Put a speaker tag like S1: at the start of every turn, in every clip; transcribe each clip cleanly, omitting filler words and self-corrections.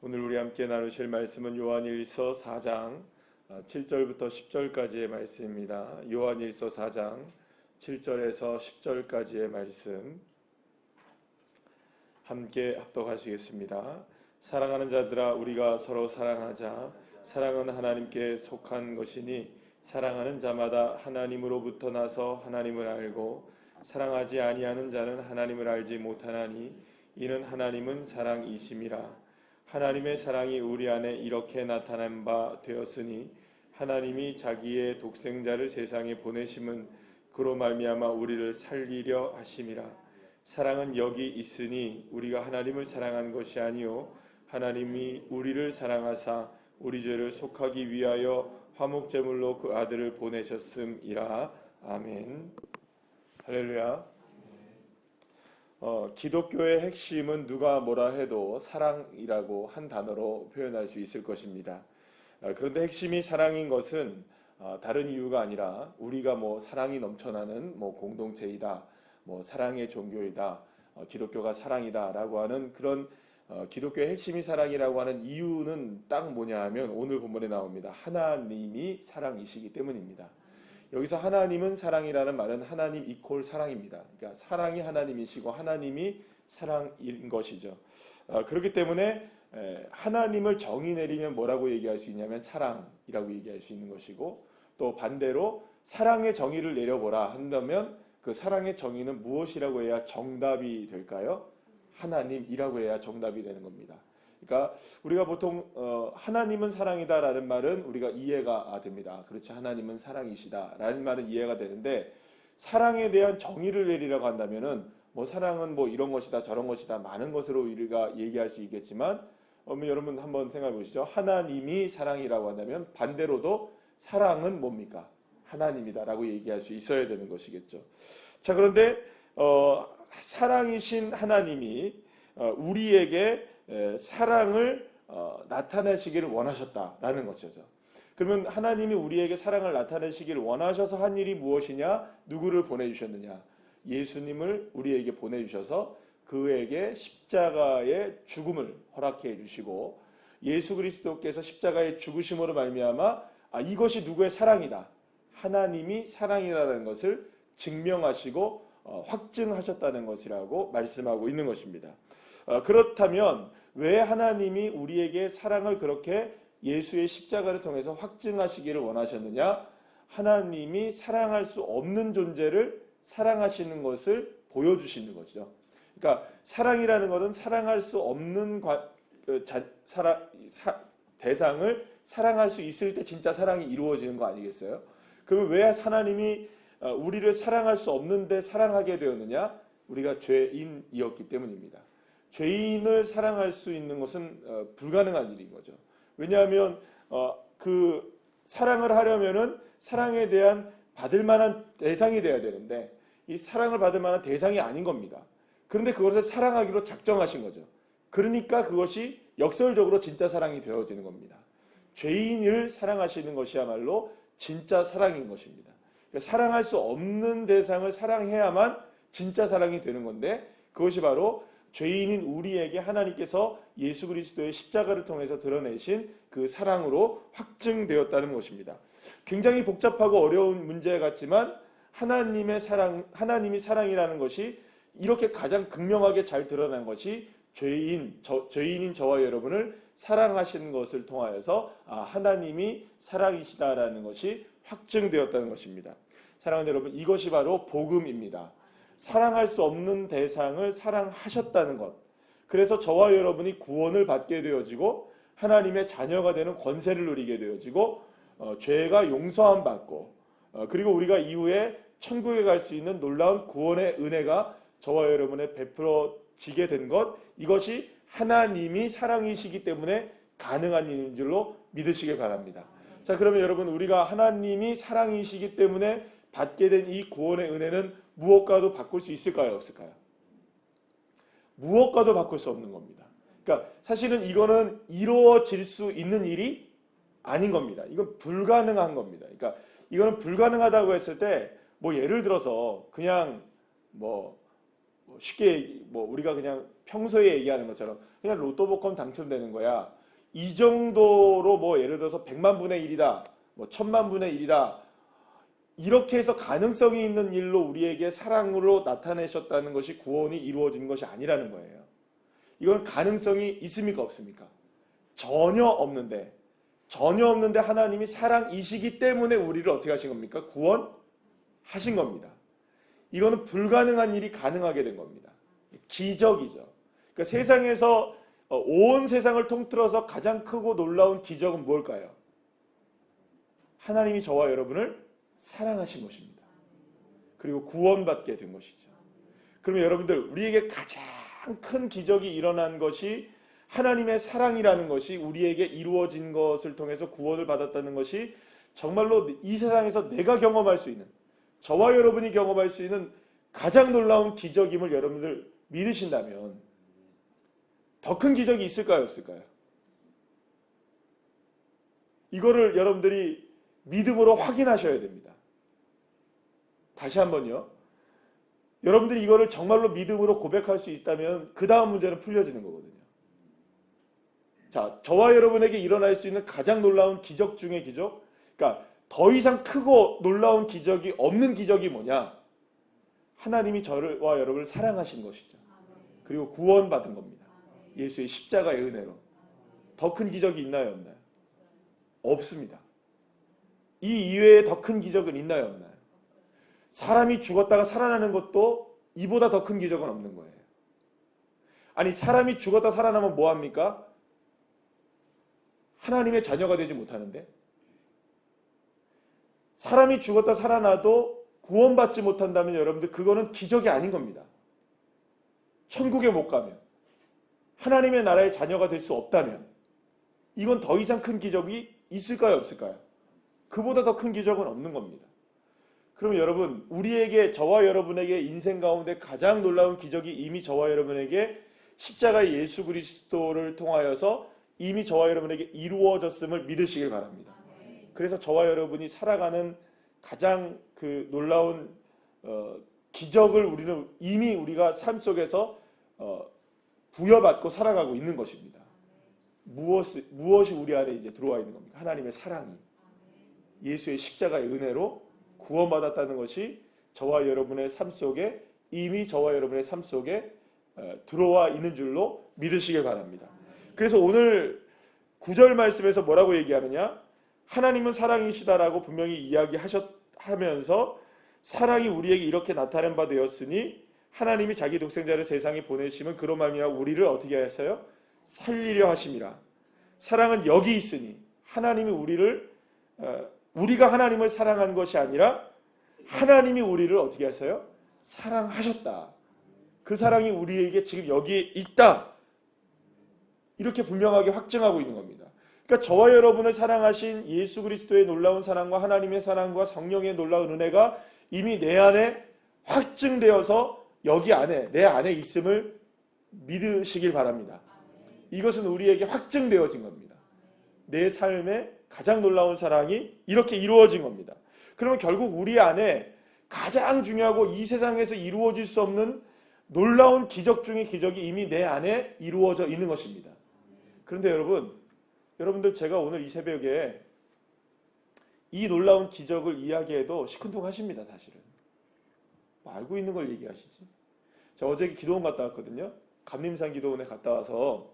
S1: 오늘 우리 함께 나누실 말씀은 요한일서 4장 7절부터 10절까지의 말씀입니다. 요한일서 4장 7절에서 10절까지의 말씀 함께 합독하시겠습니다. 사랑하는 자들아, 우리가 서로 사랑하자. 사랑은 하나님께 속한 것이니 사랑하는 자마다 하나님으로부터 나서 하나님을 알고 사랑하지 아니하는 자는 하나님을 알지 못하나니 이는 하나님은 사랑이심이라. 하나님의 사랑이 우리 안에 이렇게 나타난 바 되었으니 하나님이 자기의 독생자를 세상에 보내심은 그로 말미암아 우리를 살리려 하심이라. 사랑은 여기 있으니 우리가 하나님을 사랑한 것이 아니요 하나님이 우리를 사랑하사 우리 죄를 속하기 위하여 화목제물로 그 아들을 보내셨음이라. 아멘. 할렐루야. 기독교의 핵심은 누가 뭐라 해도 사랑이라고 한 단어로 표현할 수 있을 것입니다. 그런데 핵심이 사랑인 것은 다른 이유가 아니라 우리가 사랑이 넘쳐나는 공동체이다, 사랑의 종교이다, 기독교가 사랑이다라고 하는 그런 기독교의 핵심이 사랑이라고 하는 이유는 딱 뭐냐 하면 오늘 본문에 나옵니다. 하나님이 사랑이시기 때문입니다. 여기서 하나님은 사랑이라는 말은 하나님 이퀄 사랑입니다. 그러니까 사랑이 하나님이시고 하나님이 사랑인 것이죠. 그렇기 때문에 하나님을 정의 내리면 뭐라고 얘기할 수 있냐면 사랑이라고 얘기할 수 있는 것이고, 또 반대로 사랑의 정의를 내려보라 한다면 그 사랑의 정의는 무엇이라고 해야 정답이 될까요? 하나님이라고 해야 정답이 되는 겁니다. 그러니까 우리가 보통 하나님은 사랑이다라는 말은 우리가 이해가 됩니다. 그렇지, 하나님은 사랑이시다라는 말은 이해가 되는데, 사랑에 대한 정의를 내리라고 한다면은 사랑은 이런 것이다 저런 것이다 많은 것으로 우리가 얘기할 수 있겠지만, 여러분 한번 생각해 보시죠. 하나님이 사랑이라고 한다면 반대로도 사랑은 뭡니까? 하나님이다라고 얘기할 수 있어야 되는 것이겠죠. 자, 그런데 사랑이신 하나님이 우리에게 사랑을 나타내시기를 원하셨다라는 것이죠. 그러면 하나님이 우리에게 사랑을 나타내시기를 원하셔서 한 일이 무엇이냐? 누구를 보내주셨느냐? 예수님을 우리에게 보내주셔서 그에게 십자가의 죽음을 허락해 주시고, 예수 그리스도께서 십자가의 죽으심으로 말미암아 이것이 누구의 사랑이다, 하나님이 사랑이라는 것을 증명하시고 확증하셨다는 것이라고 말씀하고 있는 것입니다. 그렇다면 왜 하나님이 우리에게 사랑을 그렇게 예수의 십자가를 통해서 확증하시기를 원하셨느냐? 하나님이 사랑할 수 없는 존재를 사랑하시는 것을 보여주시는 것이죠. 그러니까 사랑이라는 것은 사랑할 수 없는 대상을 사랑할 수 있을 때 진짜 사랑이 이루어지는 거 아니겠어요? 그러면 왜 하나님이 우리를 사랑할 수 없는데 사랑하게 되었느냐? 우리가 죄인이었기 때문입니다. 죄인을 사랑할 수 있는 것은 불가능한 일인 거죠. 왜냐하면 그 사랑을 하려면은 사랑에 대한 받을 만한 대상이 돼야 되는데 이 사랑을 받을 만한 대상이 아닌 겁니다. 그런데 그것을 사랑하기로 작정하신 거죠. 그러니까 그것이 역설적으로 진짜 사랑이 되어지는 겁니다. 죄인을 사랑하시는 것이야말로 진짜 사랑인 것입니다. 그러니까 사랑할 수 없는 대상을 사랑해야만 진짜 사랑이 되는 건데, 그것이 바로 죄인인 우리에게 하나님께서 예수 그리스도의 십자가를 통해서 드러내신 그 사랑으로 확증되었다는 것입니다. 굉장히 복잡하고 어려운 문제 같지만 하나님이 사랑이라는 것이 이렇게 가장 극명하게 잘 드러난 것이 죄인인 저와 여러분을 사랑하시는 것을 통하여서 하나님이 사랑이시다라는 것이 확증되었다는 것입니다. 사랑하는 여러분, 이것이 바로 복음입니다. 사랑할 수 없는 대상을 사랑하셨다는 것. 그래서 저와 여러분이 구원을 받게 되어지고 하나님의 자녀가 되는 권세를 누리게 되어지고 죄가 용서함 받고 그리고 우리가 이후에 천국에 갈 수 있는 놀라운 구원의 은혜가 저와 여러분에 베풀어지게 된 것, 이것이 하나님이 사랑이시기 때문에 가능한 일인 줄로 믿으시길 바랍니다. 자, 그러면 여러분, 우리가 하나님이 사랑이시기 때문에 받게 된 이 구원의 은혜는 무엇과도 바꿀 수 있을까요? 없을까요? 무엇과도 바꿀 수 없는 겁니다. 그러니까 사실은 이거는 이루어질 수 있는 일이 아닌 겁니다. 이건 불가능한 겁니다. 그러니까 이거는 불가능하다고 했을 때 예를 들어서 그냥 쉽게 우리가 그냥 평소에 얘기하는 것처럼 그냥 로또 복권 당첨되는 거야. 이 정도로 뭐 예를 들어서 100만 분의 1이다. 뭐 1000만 분의 1이다. 이렇게 해서 가능성이 있는 일로 우리에게 사랑으로 나타내셨다는 것이 구원이 이루어진 것이 아니라는 거예요. 이건 가능성이 있습니까 없습니까? 전혀 없는데 하나님이 사랑이시기 때문에 우리를 어떻게 하신 겁니까? 구원하신 겁니다. 이거는 불가능한 일이 가능하게 된 겁니다. 기적이죠. 그러니까 세상에서 온 세상을 통틀어서 가장 크고 놀라운 기적은 뭘까요? 하나님이 저와 여러분을 사랑하신 것입니다. 그리고 구원받게 된 것이죠. 그러면 여러분들 우리에게 가장 큰 기적이 일어난 것이 하나님의 사랑이라는 것이 우리에게 이루어진 것을 통해서 구원을 받았다는 것이 정말로 이 세상에서 내가 경험할 수 있는, 저와 여러분이 경험할 수 있는 가장 놀라운 기적임을 여러분들 믿으신다면 더 큰 기적이 있을까요 없을까요? 이거를 여러분들이 믿음으로 확인하셔야 됩니다. 다시 한번요. 여러분들이 이거를 정말로 믿음으로 고백할 수 있다면 그 다음 문제는 풀려지는 거거든요. 자, 저와 여러분에게 일어날 수 있는 가장 놀라운 기적 중의 기적, 그러니까 더 이상 크고 놀라운 기적이 없는 기적이 뭐냐? 하나님이 저와 여러분을 사랑하신 것이죠. 그리고 구원받은 겁니다. 예수의 십자가의 은혜로. 더 큰 기적이 있나요 없나요? 없습니다. 이 이외에 더 큰 기적은 있나요 없나요? 사람이 죽었다가 살아나는 것도 이보다 더 큰 기적은 없는 거예요. 아니 사람이 죽었다 살아나면 뭐합니까? 하나님의 자녀가 되지 못하는데, 사람이 죽었다 살아나도 구원받지 못한다면 여러분들 그거는 기적이 아닌 겁니다. 천국에 못 가면, 하나님의 나라의 자녀가 될 수 없다면 이건 더 이상 큰 기적이 있을까요 없을까요? 그보다 더 큰 기적은 없는 겁니다. 그러면 여러분, 우리에게, 저와 여러분에게 인생 가운데 가장 놀라운 기적이 이미 저와 여러분에게 십자가의 예수 그리스도를 통하여서 이미 저와 여러분에게 이루어졌음을 믿으시길 바랍니다. 그래서 저와 여러분이 살아가는 가장 그 놀라운 기적을 우리는 이미 우리가 삶 속에서 부여받고 살아가고 있는 것입니다. 무엇이 우리 안에 이제 들어와 있는 겁니까? 하나님의 사랑이, 예수의 십자가의 은혜로 구원받았다는 것이 저와 여러분의 삶 속에, 이미 저와 여러분의 삶 속에 들어와 있는 줄로 믿으시길 바랍니다. 그래서 오늘 9절 말씀에서 뭐라고 얘기하느냐? 하나님은 사랑이시다라고 분명히 이야기하면서 사랑이 우리에게 이렇게 나타낸 바 되었으니 하나님이 자기 독생자를 세상에 보내시면 그로 말미암아 우리를 어떻게 하셨어요? 살리려 하심이라. 사랑은 여기 있으니 하나님이 우리가 하나님을 사랑한 것이 아니라 하나님이 우리를 어떻게 하세요? 사랑하셨다. 그 사랑이 우리에게 지금 여기에 있다. 이렇게 분명하게 확증하고 있는 겁니다. 그러니까 저와 여러분을 사랑하신 예수 그리스도의 놀라운 사랑과 하나님의 사랑과 성령의 놀라운 은혜가 이미 내 안에 확증되어서 여기 안에, 내 안에 있음을 믿으시길 바랍니다. 이것은 우리에게 확증되어진 겁니다. 내 삶에 가장 놀라운 사랑이 이렇게 이루어진 겁니다. 그러면 결국 우리 안에 가장 중요하고 이 세상에서 이루어질 수 없는 놀라운 기적 중의 기적이 이미 내 안에 이루어져 있는 것입니다. 그런데 여러분들 제가 오늘 이 새벽에 이 놀라운 기적을 이야기해도 시큰둥하십니다. 사실은 알고 있는 걸 얘기하시지. 제가 어제 기도원 갔다 왔거든요. 감림산 기도원에 갔다 와서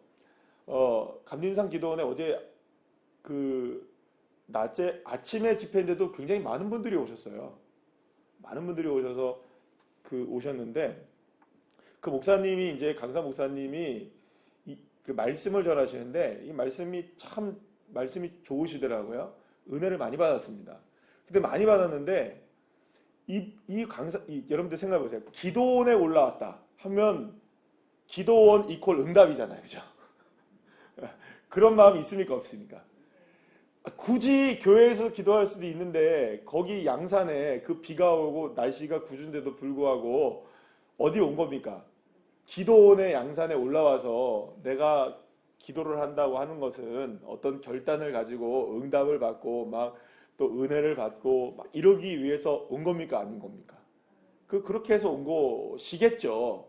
S1: 감림산 기도원에 어제 그 낮에 아침에 집회인데도 굉장히 많은 분들이 오셨어요. 많은 분들이 오셔서 오셨는데 그 목사님이 이제 강사 목사님이 그 말씀을 전하시는데 이 말씀이 좋으시더라고요. 은혜를 많이 받았습니다. 근데 많이 받았는데 여러분들 생각해 보세요. 기도원에 올라왔다 하면 기도원 이퀄 응답이잖아요. 그죠? 그런 마음이 있습니까 없습니까? 굳이 교회에서 기도할 수도 있는데 거기 양산에 그 비가 오고 날씨가 궂은데도 불구하고 어디 온 겁니까? 기도원의 양산에 올라와서 내가 기도를 한다고 하는 것은 어떤 결단을 가지고 응답을 받고 막 또 은혜를 받고 막 이러기 위해서 온 겁니까? 아닌 겁니까? 그렇게 해서 온 것이겠죠.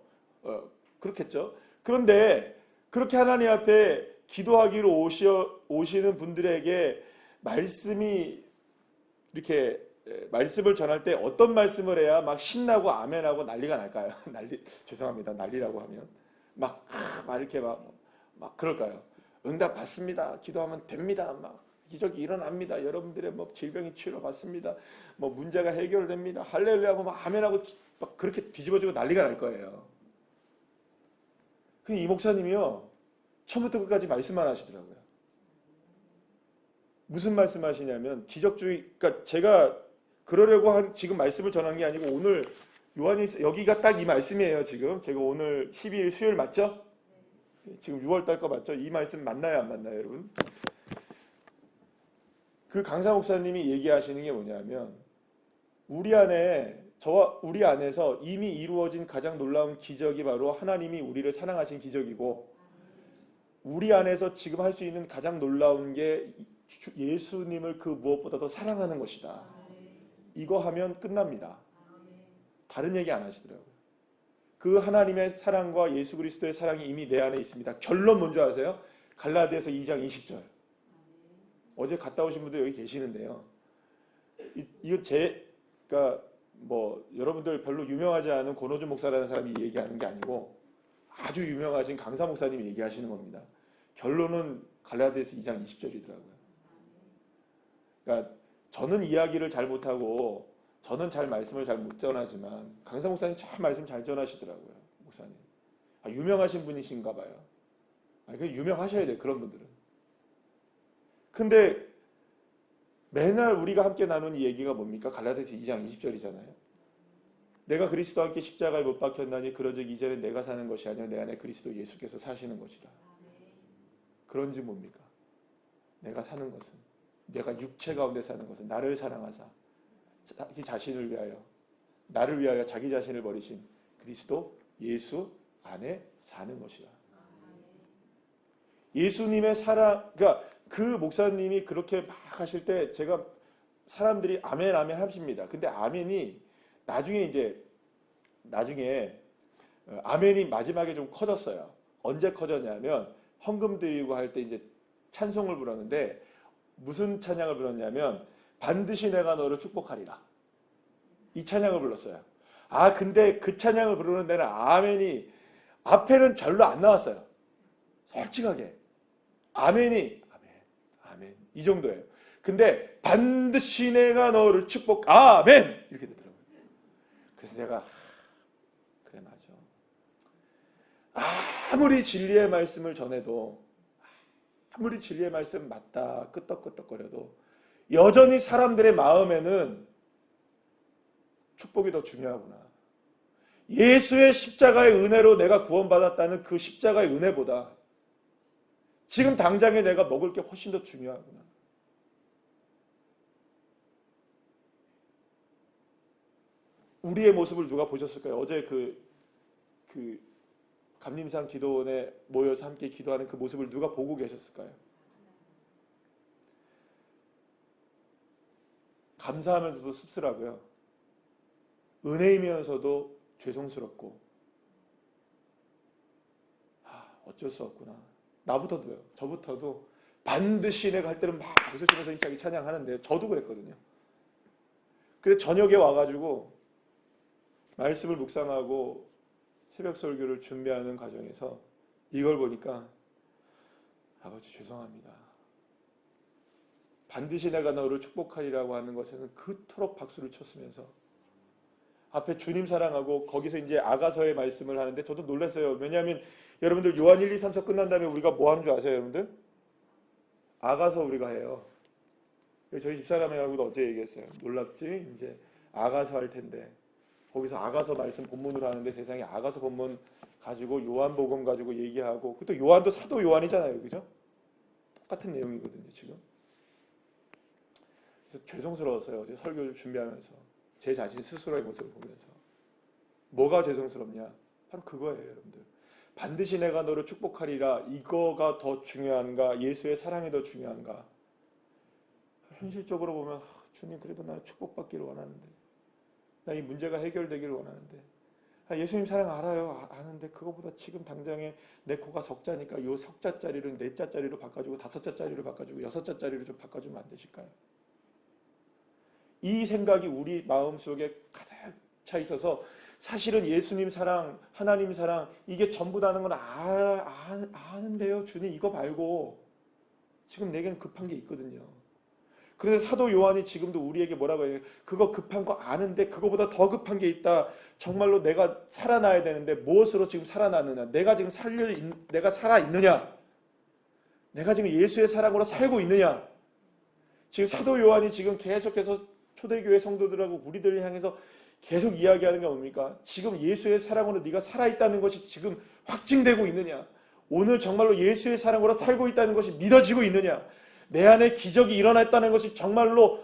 S1: 그렇겠죠. 그런데 그렇게 하나님 앞에 기도하기로 오시는 분들에게 말씀이 이렇게 말씀을 전할 때 어떤 말씀을 해야 막 신나고 아멘하고 난리가 날까요? 죄송합니다. 난리라고 하면 막 이렇게 막 그럴까요? 응답 받습니다. 기도하면 됩니다. 막 기적이 일어납니다. 여러분들의 뭐 질병이 치료받습니다. 뭐 문제가 해결됩니다. 할렐루야 하고 막 아멘하고 막 그렇게 뒤집어지고 난리가 날 거예요. 그 이 목사님이요, 처음부터 끝까지 말씀만 하시더라고요. 무슨 말씀하시냐면 기적주의. 그러니까 제가 그러려고 지금 말씀을 전한 게 아니고 오늘 요한이 여기가 딱 이 말씀이에요. 지금 제가 오늘 12일 수요일 맞죠? 지금 6월 달 거 맞죠? 이 말씀 맞나요, 안 맞나요, 여러분? 그 강사 목사님이 얘기하시는 게 뭐냐면 우리 안에서 이미 이루어진 가장 놀라운 기적이 바로 하나님이 우리를 사랑하신 기적이고, 우리 안에서 지금 할 수 있는 가장 놀라운 게 예수님을 그 무엇보다 더 사랑하는 것이다. 이거 하면 끝납니다. 다른 얘기 안 하시더라고요. 그 하나님의 사랑과 예수 그리스도의 사랑이 이미 내 안에 있습니다. 결론 뭔지 아세요? 갈라디아서 2장 20절. 어제 갔다 오신 분들 여기 계시는데요. 이거 그러니까 뭐 여러분들 별로 유명하지 않은 권호준 목사라는 사람이 얘기하는 게 아니고 아주 유명하신 강사 목사님이 얘기하시는 겁니다. 결론은 갈라디아서 2장 20절이더라고요. 그러니까 저는 이야기를 잘 못하고 저는 잘 말씀을 잘 못 전하지만 강사 목사님 참 말씀 잘 전하시더라고요. 목사님. 유명하신 분이신가 봐요. 그 유명하셔야 돼요. 그런 분들은. 근데 매날 우리가 함께 나누는 이 얘기가 뭡니까? 갈라디아서 2장 20절이잖아요. 내가 그리스도와 함께 십자가에 못 박혔나니 그러즉 이제는 내가 사는 것이 아니라 내 안에 그리스도 예수께서 사시는 것이라. 그런지 뭡니까? 내가 사는 것은, 내가 육체 가운데 사는 것은 나를 사랑하사 자기 자신을 위하여, 나를 위하여 자기 자신을 버리신 그리스도 예수 안에 사는 것이라. 예수님의 사랑, 그러니까 그 목사님이 그렇게 막 하실 때 제가 사람들이 아멘 아멘 하십니다. 근데 아멘이 나중에 아멘이 마지막에 좀 커졌어요. 언제 커졌냐면 헌금 드리고 할 때 이제 찬송을 부르는데 무슨 찬양을 불렀냐면 반드시 내가 너를 축복하리라. 이 찬양을 불렀어요. 근데 그 찬양을 부르는 데는 아멘이 앞에는 별로 안 나왔어요. 솔직하게. 아멘이 아멘 이 정도예요. 근데 반드시 내가 너를 아멘 이렇게 되더라고요. 그래서 제가 그래 맞아. 아무리 진리의 말씀을 전해도, 아무리 진리의 말씀 맞다 끄떡끄떡거려도 여전히 사람들의 마음에는 축복이 더 중요하구나. 예수의 십자가의 은혜로 내가 구원받았다는 그 십자가의 은혜보다 지금 당장에 내가 먹을 게 훨씬 더 중요하구나. 우리의 모습을 누가 보셨을까요? 어제 그 감림산 기도원에 모여서 함께 기도하는 그 모습을 누가 보고 계셨을까요? 감사하면서도 씁쓸하고요. 은혜이면서도 죄송스럽고, 어쩔 수 없구나. 나부터도요. 저부터도 반드시 내가 할 때는 막 박수 치면서 힘차게 찬양하는데 저도 그랬거든요. 근데 저녁에 와가지고 말씀을 묵상하고 새벽 설교를 준비하는 과정에서 이걸 보니까 아버지 죄송합니다. 반드시 내가 너를 축복하리라고 하는 것에는 그토록 박수를 쳤으면서 앞에 주님 사랑하고 거기서 이제 아가서의 말씀을 하는데 저도 놀랐어요. 왜냐하면 여러분들 요한 1, 2, 3서 끝난 다음에 우리가 뭐 하는 줄 아세요, 여러분들? 아가서 우리가 해요. 저희 집사람하고도 어제 얘기했어요. 놀랍지? 이제 아가서 할 텐데 거기서 아가서 말씀 본문으로 하는데 세상에 아가서 본문 가지고 요한복음 가지고 얘기하고, 그것도 요한도 사도 요한이잖아요, 그죠? 똑같은 내용이거든요, 지금. 그래서 죄송스러웠어요. 어제 설교를 준비하면서 제 자신 스스로의 모습을 보면서. 뭐가 죄송스럽냐? 바로 그거예요, 여러분들. 반드시 내가 너를 축복하리라. 이거가 더 중요한가? 예수의 사랑이 더 중요한가? 현실적으로 보면 주님 그래도 나는 축복받기를 원하는데, 나 이 문제가 해결되기를 원하는데, 예수님 사랑 알아요. 아는데 그거보다 지금 당장에 내 코가 석자니까 요 석자짜리를 네 자짜리로 바꿔주고 다섯 자짜리로 바꿔주고 여섯 자짜리로 좀 바꿔주면 안 되실까요? 이 생각이 우리 마음속에 가득 차 있어서 사실은 예수님 사랑, 하나님 사랑 이게 전부다는 건 아는데요. 주님 이거 말고 지금 내겐 급한 게 있거든요. 그래서 사도 요한이 지금도 우리에게 뭐라고 해요? 그거 급한 거 아는데 그거보다 더 급한 게 있다. 정말로 내가 살아나야 되는데 무엇으로 지금 살아나느냐? 내가 살아 있느냐? 내가 지금 예수의 사랑으로 살고 있느냐? 지금 사도 요한이 지금 계속해서 초대교회 성도들하고 우리들을 향해서 계속 이야기하는 게 뭡니까? 지금 예수의 사랑으로 네가 살아있다는 것이 지금 확증되고 있느냐? 오늘 정말로 예수의 사랑으로 살고 있다는 것이 믿어지고 있느냐? 내 안에 기적이 일어났다는 것이 정말로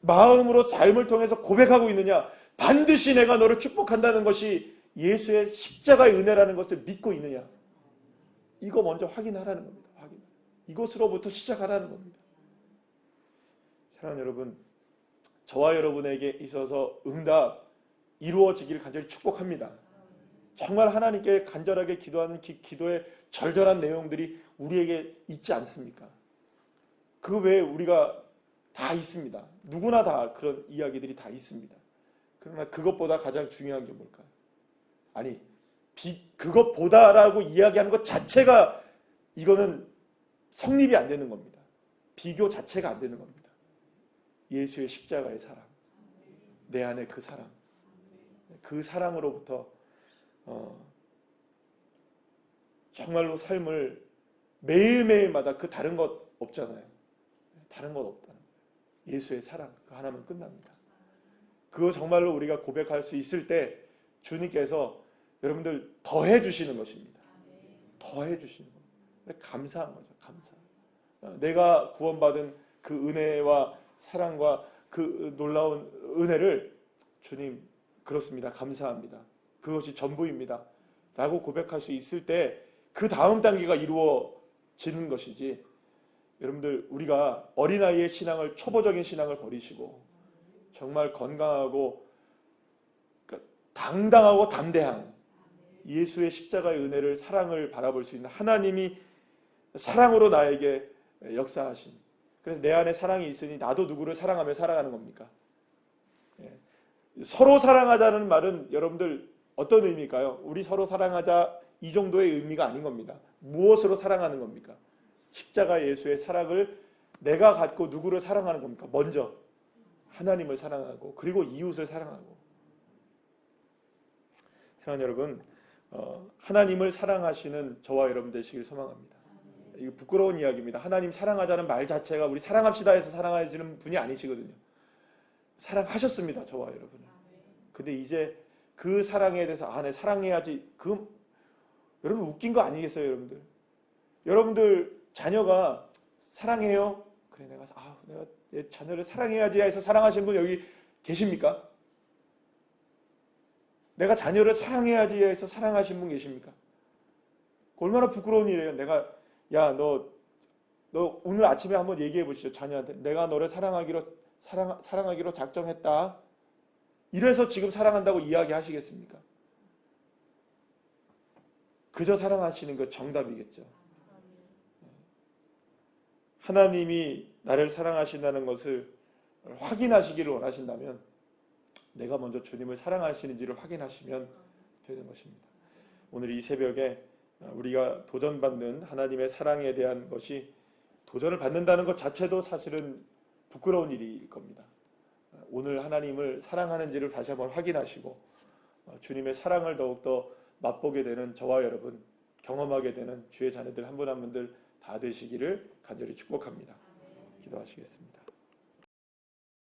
S1: 마음으로 삶을 통해서 고백하고 있느냐? 반드시 내가 너를 축복한다는 것이 예수의 십자가의 은혜라는 것을 믿고 있느냐? 이거 먼저 확인하라는 겁니다. 이것으로부터 시작하라는 겁니다. 사랑하는 여러분, 저와 여러분에게 있어서 응답 이루어지길 간절히 축복합니다. 정말 하나님께 간절하게 기도하는 기도의 절절한 내용들이 우리에게 있지 않습니까? 그 외에 우리가 다 있습니다. 누구나 다 그런 이야기들이 다 있습니다. 그러나 그것보다 가장 중요한 게 뭘까요? 아니, 그것보다라고 이야기하는 것 자체가 이거는 성립이 안 되는 겁니다. 비교 자체가 안 되는 겁니다. 예수의 십자가의 사랑, 내 안에 그 사랑, 그 사랑으로부터 정말로 삶을 매일매일마다 그 다른 것 없잖아요. 다른 것 없다는 거예요. 예수의 사랑, 그 하나면 끝납니다. 그거 정말로 우리가 고백할 수 있을 때 주님께서 여러분들 더해 주시는 것입니다. 더해 주시는 겁니다. 감사한 거죠. 감사. 내가 구원받은 그 은혜와 사랑과 그 놀라운 은혜를 주님 그렇습니다. 감사합니다. 그것이 전부입니다. 라고 고백할 수 있을 때 그 다음 단계가 이루어지는 것이지, 여러분들 우리가 어린아이의 신앙을, 초보적인 신앙을 버리시고 정말 건강하고 당당하고 담대한 예수의 십자가의 은혜를, 사랑을 바라볼 수 있는, 하나님이 사랑으로 나에게 역사하신, 그래서 내 안에 사랑이 있으니 나도 누구를 사랑하며 살아가는 겁니까? 서로 사랑하자는 말은 여러분들 어떤 의미일까요? 우리 서로 사랑하자 이 정도의 의미가 아닌 겁니다. 무엇으로 사랑하는 겁니까? 십자가 예수의 사랑을 내가 갖고 누구를 사랑하는 겁니까? 먼저 하나님을 사랑하고 그리고 이웃을 사랑하고. 사랑하는 여러분, 하나님을 사랑하시는 저와 여러분 되시길 소망합니다. 이거 부끄러운 이야기입니다. 하나님 사랑하자는 말 자체가 우리 사랑합시다 해서 사랑하시는 분이 아니시거든요. 사랑하셨습니다. 저와 여러분을. 근데 이제 그 사랑에 대해서 내 사랑해야지. 여러분 웃긴 거 아니겠어요, 여러분들? 여러분들 자녀가 사랑해요. 그래 내가 내 자녀를 사랑해야지 해서 사랑하시는 분 여기 계십니까? 내가 자녀를 사랑해야지 해서 사랑하신 분 계십니까? 얼마나 부끄러운 일이에요. 내가 너 오늘 아침에 한번 얘기해 보시죠. 자녀한테 내가 너를 사랑하기로 작정했다. 이래서 지금 사랑한다고 이야기하시겠습니까? 그저 사랑하시는 것 정답이겠죠. 하나님이 나를 사랑하신다는 것을 확인하시기를 원하신다면 내가 먼저 주님을 사랑하시는지를 확인하시면 되는 것입니다. 오늘 이 새벽에 우리가 도전받는 하나님의 사랑에 대한 것이, 도전을 받는다는 것 자체도 사실은 부끄러운 일일 겁니다. 오늘 하나님을 사랑하는지를 다시 한번 확인하시고 주님의 사랑을 더욱더 맛보게 되는 저와 여러분, 경험하게 되는 주의 자녀들 한 분 한 분들 다 되시기를 간절히 축복합니다. 기도하시겠습니다.